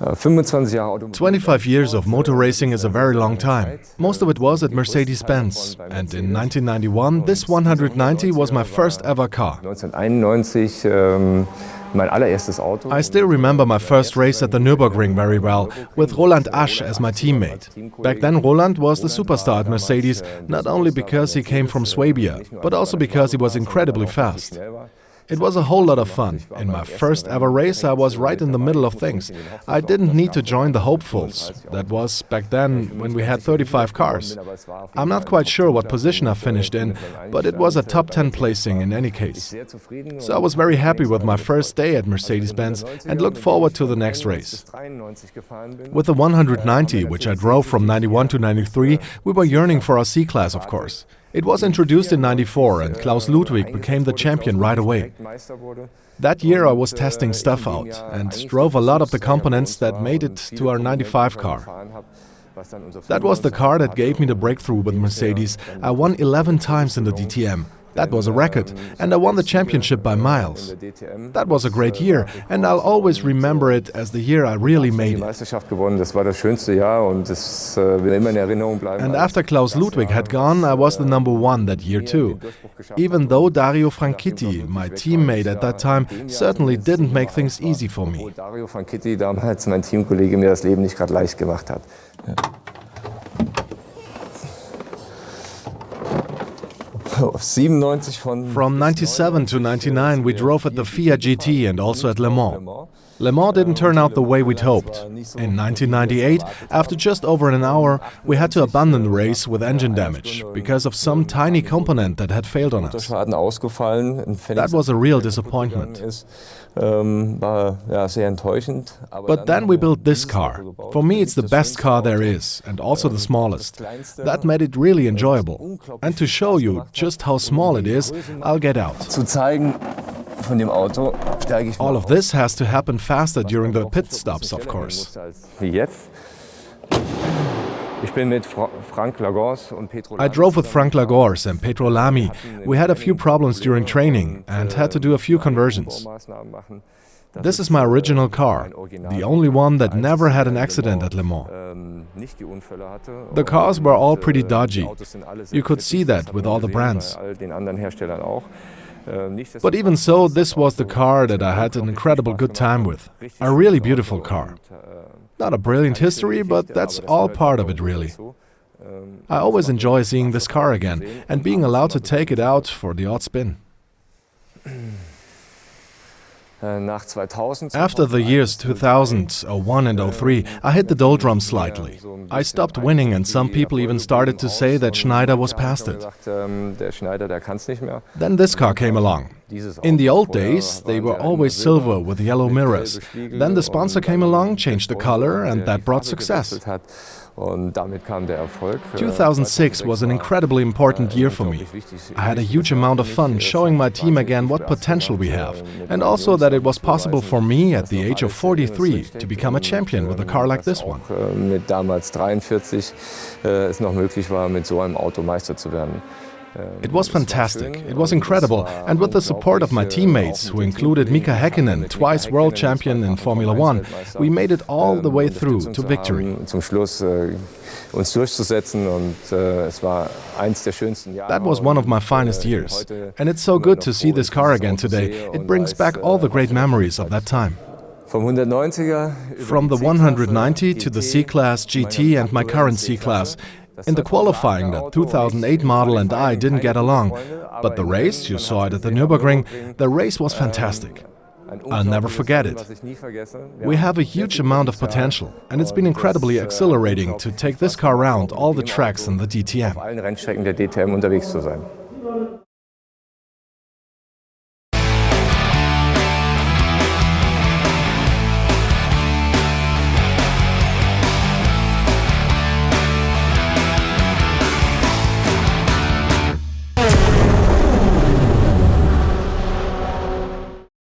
25 years of motor racing is a very long time. Most of it was at Mercedes-Benz. And in 1991, this 190 was my first ever car. I still remember my first race at the Nürburgring very well, with Roland Asch as my teammate. Back then Roland was the superstar at Mercedes, not only because he came from Swabia, but also because he was incredibly fast. It was a whole lot of fun. In my first ever race, I was right in the middle of things. I didn't need to join the hopefuls. That was back then when we had 35 cars. I'm not quite sure what position I finished in, but it was a top 10 placing in any case. So I was very happy with my first day at Mercedes-Benz and looked forward to the next race. With the 190, which I drove from 91 to 93, we were yearning for our C-Class, of course. It was introduced in '94 and Klaus Ludwig became the champion right away. That year I was testing stuff out and drove a lot of the components that made it to our 95 car. That was the car that gave me the breakthrough with Mercedes. I won 11 times in the DTM. That was a record, and I won the championship by miles. That was a great year, and I'll always remember it as the year I really made it. And after Klaus Ludwig had gone, I was the #1 that year too. Even though Dario Franchitti, my teammate at that time, certainly didn't make things easy for me. From 97 to 99 we drove at the FIA GT and also at Le Mans. Le Mans didn't turn out the way we'd hoped. In 1998, after just over an hour, we had to abandon the race with engine damage because of some tiny component that had failed on us. That was a real disappointment. But then we built this car. For me it's the best car there is, and also the smallest. That made it really enjoyable. And to show you just how small it is, I'll get out. All of this has to happen faster during the pit stops, of course. I drove with Frank Lagors and Pedro Lamy. We had a few problems during training and had to do a few conversions. This is my original car, the only one that never had an accident at Le Mans. The cars were all pretty dodgy. You could see that with all the brands. But even so, this was the car that I had an incredible good time with. A really beautiful car. Not a brilliant history, but that's all part of it, really. I always enjoy seeing this car again and being allowed to take it out for the odd spin. After the years 2000, 01 and 03, I hit the doldrums slightly. I stopped winning and some people even started to say that Schneider was past it. Then this car came along. In the old days, they were always silver with yellow mirrors. Then the sponsor came along, changed the color, and that brought success. 2006 was an incredibly important year for me. I had a huge amount of fun showing my team again what potential we have, and also that it was possible for me at the age of 43 to become a champion with a car like this one. It was fantastic, it was incredible, and with the support of my teammates, who included Mika Häkkinen, twice world champion in Formula 1, we made it all the way through to victory. That was one of my finest years, and it's so good to see this car again today. It brings back all the great memories of that time. From the 190 to the C-Class, GT and my current C-Class. In the qualifying, the 2008 model and I didn't get along, but the race, you saw it at the Nürburgring, the race was fantastic. I'll never forget it. We have a huge amount of potential, and it's been incredibly exhilarating to take this car around all the tracks in the DTM.